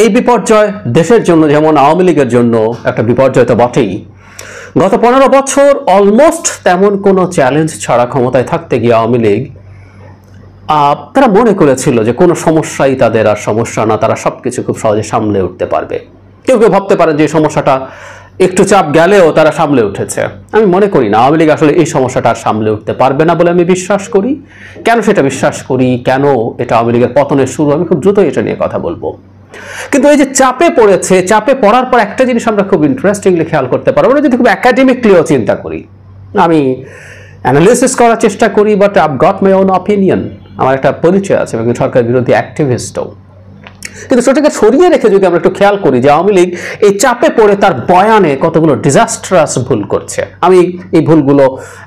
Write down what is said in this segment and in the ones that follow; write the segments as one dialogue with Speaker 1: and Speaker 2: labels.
Speaker 1: এই বিপর্যয় দেশের জন্য যেমন আওয়ামী লীগের জন্য একটা বিপর্যয় তো বটেই। গত 15 বছর অলমোস্ট তেমন কোনো চ্যালেঞ্জ ছাড়া ক্ষমতায় থাকতে গিয়ে আওয়ামী লীগ তারা মনে করেছিল যে কোনো সমস্যাই তাদের আর সমস্যা না, তারা সবকিছু খুব সহজে সামলে উঠতে পারবে। কেউ কেউ ভাবতে পারে যে সমস্যাটা একটু চাপ গেলেও তারা সামলে উঠেছে। আমি মনে করি না, আওয়ামী লীগ আসলে এই সমস্যাটা আর সামলে উঠতে পারবে না বলে আমি বিশ্বাস করি। কেন সেটা বিশ্বাস করি, কেন এটা আওয়ামী লীগের পতনের শুরু, আমি খুব দ্রুত এটা নিয়ে কথা বলবো। কিন্তু এই যে চাপে পড়েছে, চাপে পড়ার পর একটা জিনিস আমরা খুব ইন্টারেস্টিংলি খেয়াল করতে পারবো, আমরা যদি খুব একাডেমিকলিও চিন্তা করি, আমি অ্যানালিসিস করার চেষ্টা করি, but I got my own opinion, আমার একটা পরিচয় আছে, এবং সরকার বিরোধী অ্যাক্টিভিস্টও। কিন্তু সেটাকে সরিয়ে রেখে যদি আমরা একটু খেয়াল করি যে আওয়ামী লীগ এই চাপে পড়ে তার বয়ানে কতগুলো ডিজাস্ট্রাস ভুল করছে, আমি এই ভুলগুলো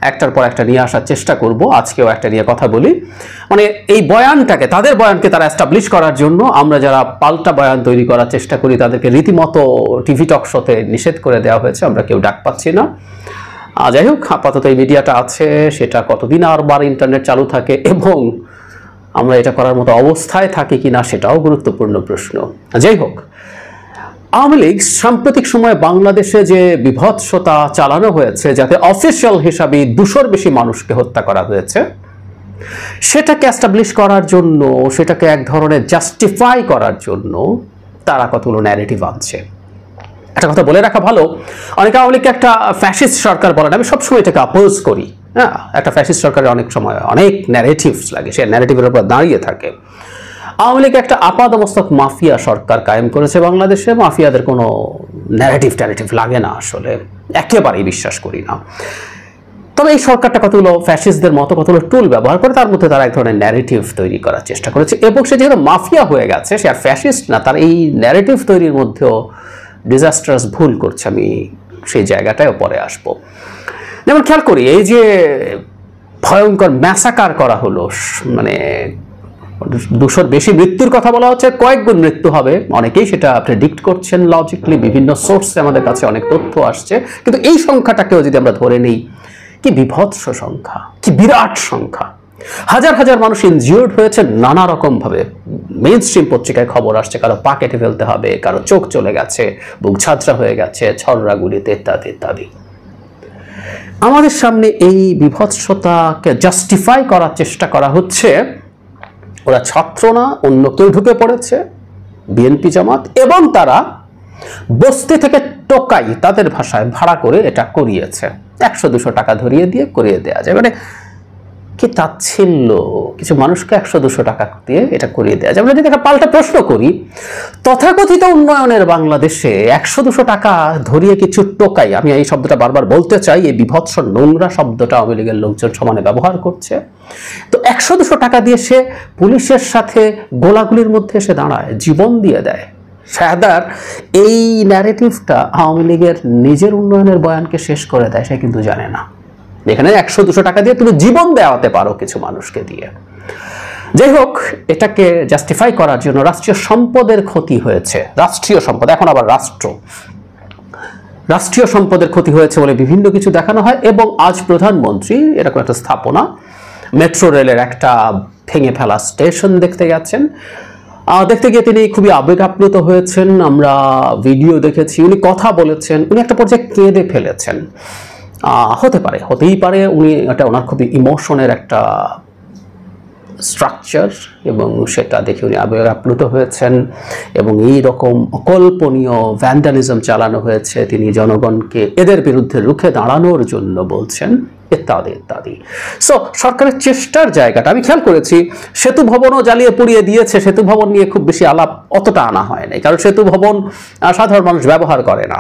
Speaker 1: একটার পর একটা নিয়ে আসার চেষ্টা করব। আজকেও একটা নিয়ে কথা বলি। মানে এই বয়ানটাকে, তাদের বয়ানকে তারা এস্টাবলিশ করার জন্য আমরা যারা পাল্টা বয়ান তৈরি করার চেষ্টা করি, তাদেরকে রীতিমতো টিভি টক শোতে নিষেধ করে দেওয়া হয়েছে, আমরা কেউ ডাক পাচ্ছি না। যাই হোক, আপাতত এই মিডিয়াটা আছে, সেটা কতদিন আবার ইন্টারনেট চালু থাকে এবং আমরা এটা করার মতো অবস্থায় থাকি কিনা সেটাও গুরুত্বপূর্ণ প্রশ্ন। যাই হোক, আওয়ামী লীগ সাম্প্রতিক সময়ে বাংলাদেশে যে বিভৎসতা চালানো হয়েছে, যাতে অফিসিয়াল হিসাবে 200-র বেশি মানুষকে হত্যা করা হয়েছে, সেটাকে এস্টাবলিশ করার জন্য, সেটাকে এক ধরনের জাস্টিফাই করার জন্য তারা কতগুলো ন্যারেটিভ আনছে। একটা কথা বলে রাখা ভালো, অনেকে আওয়ামী লীগকে একটা ফ্যাসিস্ট সরকার বলেন, আমি সবসময় এটাকে অপোজ করি। হ্যাঁ, একটা ফ্যাসিস্ট সরকারের অনেক সময় অনেক ন্যারেটিভস লাগে, সে ন্যারেটিভের উপর দাঁড়িয়ে থাকে। আওয়ামী লীগ একটা আপাদমস্তক মাফিয়া সরকার কায়েম করেছে বাংলাদেশে। মাফিয়াদের কোনো ন্যারেটিভ লাগে না, আসলে একেবারেই বিশ্বাস করি না। তবে এই সরকারটা কতগুলো ফ্যাসিস্টদের মতো কতগুলো টুল ব্যবহার করে, তার মধ্যে তারা এক ধরনের ন্যারেটিভ তৈরি করার চেষ্টা করেছে, এবং সে যেহেতু মাফিয়া হয়ে গেছে, সে আর ফ্যাসিস্ট না, তার এই ন্যারেটিভ তৈরির মধ্যেও ডিজাস্ট্রাস ভুল করছে। আমি সেই জায়গাটায়ও পরে আসবো। যেমন খেয়াল করি, এই যে ভয়ঙ্কর ম্যাসাকার করা হলো, মানে 200-র বেশি মৃত্যুর কথা বলা হচ্ছে, কয়েক গুণ মৃত্যু হবে, অনেকেই সেটা প্রেডিক্ট করছেন লজিক্যালি, বিভিন্ন সোর্সে আমাদের কাছে অনেক তথ্য আসছে। কিন্তু এই সংখ্যাটাকেও যদি আমরা ধরে নিই, কি বিভৎস সংখ্যা, কি বিরাট সংখ্যা। হাজার হাজার মানুষ ইনজিওর্ড হয়েছে নানা রকম ভাবে। মেইন স্ট্রিম পত্রিকায় খবর আসছে, কারো পা কেটে ফেলতে হবে, কারো চোখ চলে গেছে, বুক ঝাঁঝরা হয়ে গেছে, ছররা গুলিতে, ইত্যাদি ইত্যাদি। আমাদের সামনে এই বিভৎসতাকে জাস্টিফাই করার চেষ্টা করা হচ্ছে, ওরা ছাত্র না, অন্য কেউ ঢুকে পড়েছে, বিএনপি জামাত, এবং তারা বস্তি থেকে টোকাই, তাদের ভাষায় ভাড়া করে এটা করিয়েছে। 100-200 টাকা ধরিয়ে দিয়ে করিয়ে দেওয়া যায়। মানে কি তাচ্ছিল্য, কিছু মানুষকে 100-200 টাকা দিয়ে এটা করিয়ে দেওয়া যায়। আমরা যদি একটা পাল্টা প্রশ্ন করি, তথাকথিত উন্নয়নের বাংলাদেশে 100-200 টাকা ধরিয়ে কিছু টোকাই, আমি এই শব্দটা বারবার বলতে চাই, এই বিভৎস নোংরা শব্দটা আওয়ামী লীগের লোকজন সমানে ব্যবহার করছে। তো 100-200 টাকা দিয়ে সে পুলিশের সাথে গোলাগুলির মধ্যে এসে দাঁড়ায়, জীবন দিয়ে দেয়। সাদার এই ন্যারেটিভটা আওয়ামী লীগের নিজের উন্নয়নের বয়ানকে শেষ করে দেয়, সে কিন্তু জানে না এখানে 100-200 টাকা দিয়ে তুমি জীবন দেওয়াতে পারো কিছু মানুষকে দিয়ে। যাই হোক, এটাকে জাস্টিফাই করার জন্য রাষ্ট্রীয় সম্পদের ক্ষতি হয়েছে, রাষ্ট্রীয় সম্পদ, এখন আবার রাষ্ট্রীয় সম্পদের ক্ষতি হয়েছে বলে বিভিন্ন কিছু দেখানো হয়। এবং আজ প্রধানমন্ত্রী এরকম একটা স্থাপনা, মেট্রো রেলের একটা ভেঙে ফেলা স্টেশন দেখতে গেছেন। দেখতে গিয়ে তিনি খুবই আবেগ আপ্লুত হয়েছেন, আমরা ভিডিও দেখেছি, উনি কথা বলেছেন, উনি একটা পর্যায়ে কেঁদে ফেলেছেন। হতেই পারে উনি, এটা ওনার খুবই ইমোশনের একটা স্ট্রাকচার, এবং সেটা দেখে উনি আবেগ আপ্লুত হয়েছেন। এবং এই রকম অকল্পনীয় ভ্যান্ডালিজম চালানো হয়েছে, তিনি জনগণকে এদের বিরুদ্ধে রুখে দাঁড়ানোর জন্য বলছেন, ইত্যাদি ইত্যাদি। সো সরকারের চেষ্টার জায়গাটা আমি খেয়াল করেছি, সেতু ভবনও জ্বালিয়ে পুড়িয়ে দিয়েছে। সেতু ভবন নিয়ে খুব বেশি আলাপ অতটা আনা হয় নাই, কারণ সেতু ভবন সাধারণ মানুষ ব্যবহার করে না।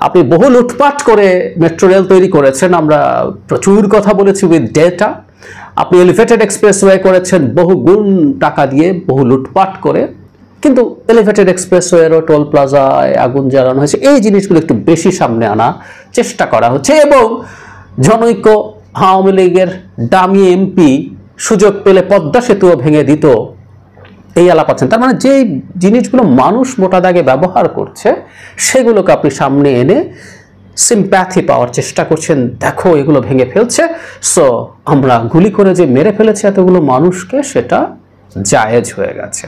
Speaker 1: আপনি বহু লুটপাট করে মেট্রো রেল তৈরি করেছেন, আমরা প্রচুর কথা বলেছি উইথ ডেটা। আপনি এলিভেটেড এক্সপ্রেসওয়ে করেছেন বহু গুণ টাকা দিয়ে, বহু লুটপাট করে, কিন্তু এলিভেটেড এক্সপ্রেসওয়েরও টোল প্লাজায় আগুন জ্বালানো হয়েছে। এই জিনিসগুলো একটু বেশি সামনে আনার চেষ্টা করা হচ্ছে, এবং জনৈক আওয়ামী লীগের দামি এমপি সুযোগ পেলে পদ্মা সেতুও ভেঙে দিত, এই আলাপ আছেন। তার মানে যে জিনিসগুলো মানুষ মোটা দাগে ব্যবহার করছে, সেগুলোকে আপনি সামনে এনে সিম্প্যাথি পাওয়ার চেষ্টা করছেন, দেখো এগুলো ভেঙে ফেলছে, সো আমরা গুলি করে যে মেরে ফেলেছে এতগুলো মানুষকে, সেটা জায়েজ হয়ে গেছে।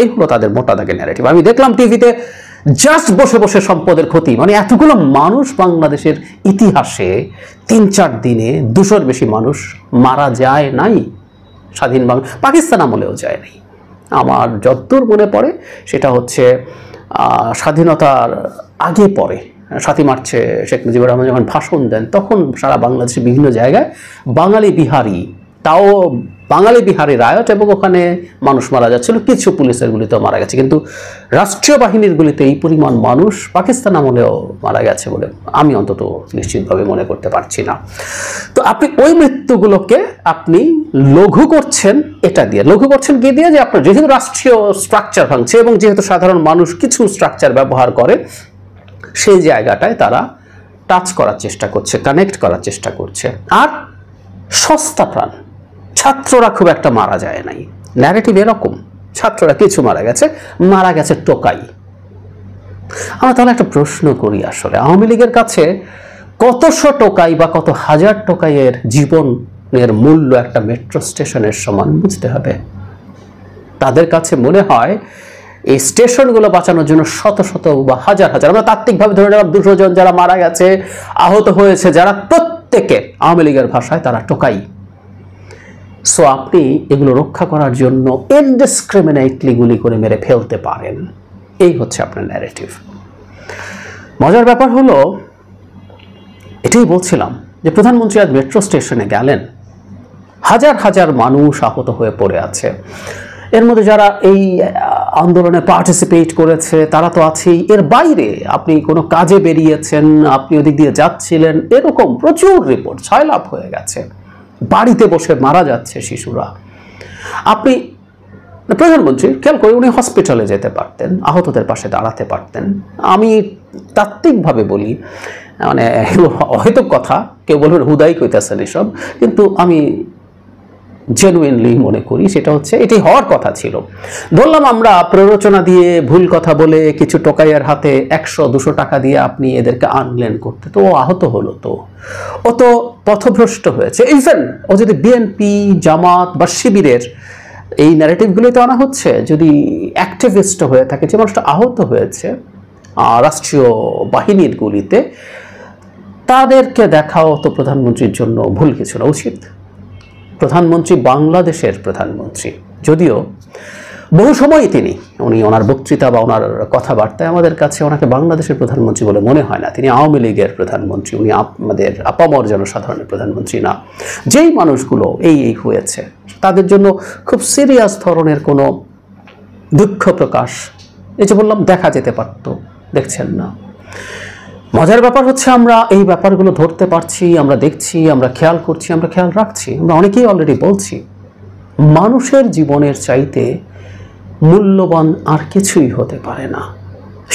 Speaker 1: এই হলো তাদের মোটা দাগের ন্যারেটিভ। আমি দেখলাম টিভিতে জাস্ট বসে বসে সম্পদের ক্ষতি, মানে এতগুলো মানুষ বাংলাদেশের ইতিহাসে 3-4 দিনে 200-র বেশি মানুষ মারা যায় নাই স্বাধীন বাংলা, পাকিস্তান আমলেও যায় নাই। আমার যতদূর মনে পড়ে সেটা হচ্ছে স্বাধীনতার আগে পরে 7ই মার্চে শেখ মুজিবুর রহমান যখন ভাষণ দেন তখন সারা বাংলাদেশের বিভিন্ন জায়গায় বাঙালি বিহারি, তাও বাঙালি বিহারি রায়ট, এবং ওখানে মানুষ মারা যাচ্ছিল, কিছু পুলিশের গুলিতেও মারা গেছে, কিন্তু রাষ্ট্রীয় বাহিনীর গুলিতে এই পরিমাণ মানুষ পাকিস্তান আমলেও মারা গেছে বলে আমি অন্তত নিশ্চিতভাবে মনে করতে পারছি না। তো আপনি ওই মৃত্যুগুলোকে আপনি লঘু করছেন, এটা দিয়ে লঘু করছেন কি দিয়ে, যে আপনার যেহেতু রাষ্ট্রীয় স্ট্রাকচার ভাঙছে এবং যেহেতু সাধারণ মানুষ কিছু স্ট্রাকচার ব্যবহার করে, সেই জায়গাটায় তারা টাচ করার চেষ্টা করছে, কানেক্ট করার চেষ্টা করছে। আর সস্তা প্রাণ ছাত্ররা খুব একটা মারা যায় নাই, ন্যারেটিভ এরকম, ছাত্ররা কিছু মারা গেছে টোকাই। আমরা তাহলে একটা প্রশ্ন করি, আসলে আওয়ামী লীগের কাছে কতশো টোকাই বা কত হাজার টোকাইয়ের জীবনের মূল্য একটা মেট্রো স্টেশনের সমান বুঝতে হবে। তাদের কাছে মনে হয় এই স্টেশনগুলো বাঁচানোর জন্য শত শত বা হাজার হাজার, আমরা তাত্ত্বিকভাবে ধরে নিলাম 200 জন যারা মারা গেছে, আহত হয়েছে যারা, প্রত্যেকে আওয়ামী লীগের ভাষায় তারা টোকাই। সো আপনি এগুলো রক্ষা করার জন্য ইনডিসক্রিমিনেটলি গুলি করে মেরে ফেলতে পারেন, এই হচ্ছে আপনার ন্যারেটিভ। মজার ব্যাপার হলো, এটাই বলছিলাম যে প্রধানমন্ত্রী আজ মেট্রো স্টেশনে গেলেন, হাজার হাজার মানুষ আহত হয়ে পড়ে আছে, এর মধ্যে যারা এই আন্দোলনে পার্টিসিপেট করেছে তারা তো আছেই, এর বাইরে আপনি কোনো কাজে বেরিয়েছেন, আপনি ওদিক দিয়ে যাচ্ছিলেন, এরকম প্রচুর রিপোর্ট, 6 লাখ হয়ে গেছে, বাড়িতে বসে মারা যাচ্ছে শিশুরা। আপনি প্রধানমন্ত্রী খেয়াল করে উনি হসপিটালে যেতে পারতেন, আহতদের পাশে দাঁড়াতে পারতেন। আমি তাত্ত্বিকভাবে বলি, মানে হয়তো কথা কেউ বলবেন হুদাই কইতেছেন এসব, কিন্তু আমি জেনুইনলি মনে করি সেটা হচ্ছে এটি হওয়ার কথা ছিল। ধরলাম আমরা প্ররোচনা দিয়ে, ভুল কথা বলে, কিছু টোকাইয়ের হাতে 100-200 টাকা দিয়ে আপনি এদেরকে আনলেন করতে, তো ও আহত হলো, তো ও তো পথভ্রষ্ট হয়েছে। ইভেন ও যদি বিএনপি, জামাত বা শিবিরের এই ন্যারেটিভগুলিতে আনা হচ্ছে, যদি অ্যাক্টিভিস্ট হয়ে থাকে, যে মানুষটা আহত হয়েছে রাষ্ট্রীয় বাহিনীর গুলিতে, তাদেরকে দেখাও তো প্রধানমন্ত্রীর জন্য ভুল কিছু না, উচিত। প্রধানমন্ত্রী বাংলাদেশের প্রধানমন্ত্রী, যদিও বহু সময়ই উনি ওনার বক্তৃতা বা ওনার কথাবার্তায় আমাদের কাছে ওনাকে বাংলাদেশের প্রধানমন্ত্রী বলে মনে হয় না, তিনি আওয়ামী লীগের প্রধানমন্ত্রী, উনি আমাদের আপামর জনসাধারণের প্রধানমন্ত্রী না। যেই মানুষগুলো এই হয়েছে তাদের জন্য খুব সিরিয়াস ধরনের কোনো দুঃখ প্রকাশ, এই যে বললাম, দেখা যেতে পারত, দেখছেন না। মজার ব্যাপার হচ্ছে আমরা এই ব্যাপারগুলো ধরতে পারছি, আমরা দেখছি, আমরা খেয়াল করছি, আমরা খেয়াল রাখছি। আমরা অনেকেই অলরেডি বলছি মানুষের জীবনের চাইতে মূল্যবান আর কিছুই হতে পারে না,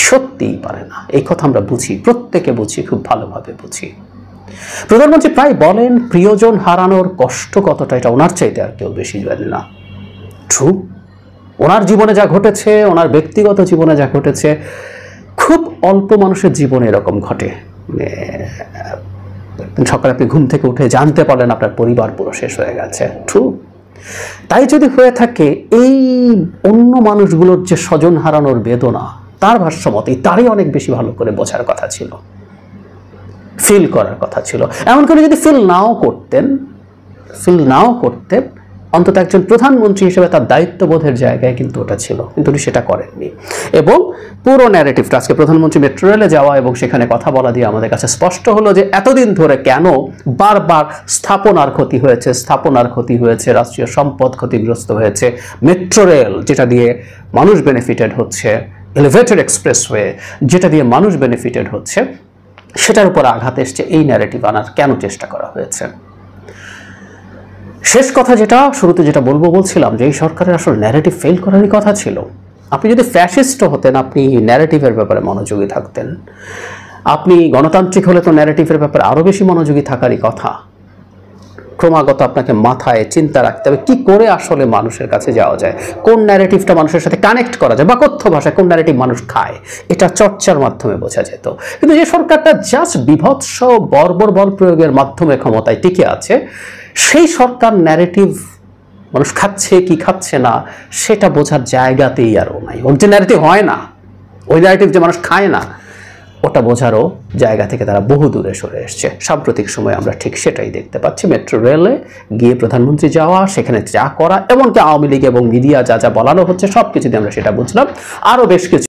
Speaker 1: সত্যিই পারে না। এই কথা আমরা বুঝি, প্রত্যেকে বুঝি, খুব ভালোভাবে বুঝি। প্রধানমন্ত্রী প্রায় বলেন প্রিয়জন হারানোর কষ্ট কতটা, এটা ওনার চাইতে আর কেউ বেশি জানে না। ট্রু, ওনার জীবনে যা ঘটেছে, ওনার ব্যক্তিগত জীবনে যা ঘটেছে, খুব অল্প মানুষের জীবনে এরকম ঘটে। সকালে আপনি ঘুম থেকে উঠে জানতে পারলেন আপনার পরিবার পুরো শেষ হয়ে গেছে। ট্রু, তাই যদি হয়ে থাকে, এই অন্য মানুষগুলোর যে স্বজন হারানোর বেদনা, তার ভাষ্যমতে তারই অনেক বেশি ভালো করে বোঝার কথা ছিল, ফিল করার কথা ছিল। এমন করে যদি ফিল নাও করতেন, অন্তত একজন প্রধানমন্ত্রী হিসেবে তার দায়িত্ববোধের জায়গায় কিন্তু ওটা ছিল, কিন্তু উনি সেটা করেননি। এবং পুরো ন্যারেটিভটা আজকে প্রধানমন্ত্রী মেট্রো রেলে যাওয়া এবং সেখানে কথা বলা দিয়ে আমাদের কাছে স্পষ্ট হলো যে এতদিন ধরে কেন বারবার স্থাপনার ক্ষতি হয়েছে, রাষ্ট্রীয় সম্পদ ক্ষতিগ্রস্ত হয়েছে, মেট্রো রেল যেটা দিয়ে মানুষ বেনিফিটেড হচ্ছে, এলিভেটেড এক্সপ্রেসওয়ে যেটা দিয়ে মানুষ বেনিফিটেড হচ্ছে, সেটার উপর আঘাত এসছে। এই ন্যারেটিভ আনার কেন চেষ্টা করা হয়েছে? শেষ কথা যেটা শুরুতে যেটা বলছিলাম, যে এই সরকারের আসলে ন্যারেটিভ ফেল করারই কথা ছিল। আপনি যদি ফ্যাসিস্ট হতেন, আপনি ন্যারেটিভের ব্যাপারে মনোযোগী থাকতেন। আপনি গণতান্ত্রিক হলে তো ন্যারেটিভের ব্যাপারে আরও বেশি মনোযোগী থাকারই কথা। ক্রমাগত আপনাকে মাথায় চিন্তা রাখতে হবে কি করে আসলে মানুষের কাছে যাওয়া যায়, কোন ন্যারেটিভটা মানুষের সাথে কানেক্ট করা যায়, বা কথ্য ভাষায় কোন ন্যারেটিভ মানুষ খায়, এটা চর্চার মাধ্যমে বোঝা যেত। কিন্তু যে সরকারটা জাস্ট বিভৎস বর্বর বল প্রয়োগের মাধ্যমে ক্ষমতায় টিকে আছে, সেই সরকার ন্যারেটিভ মানুষ খাচ্ছে কি খাচ্ছে না সেটা বোঝার জায়গাতেই আরও নাই। ওর যে ন্যারেটিভ হয় না, ওই ন্যারেটিভ যে মানুষ খায় না, ওটা বোঝারও জায়গা থেকে তারা বহু দূরে সরে এসছে। সাম্প্রতিক সময়ে আমরা ঠিক সেটাই দেখতে পাচ্ছি। মেট্রো রেলে গিয়ে প্রধানমন্ত্রী যাওয়া, সেখানে যা করা, এমনকি আওয়ামী লীগ এবং মিডিয়া যা যা বলানো হচ্ছে সব কিছু দিয়ে আমরা সেটা বুঝলাম। আরও বেশ কিছু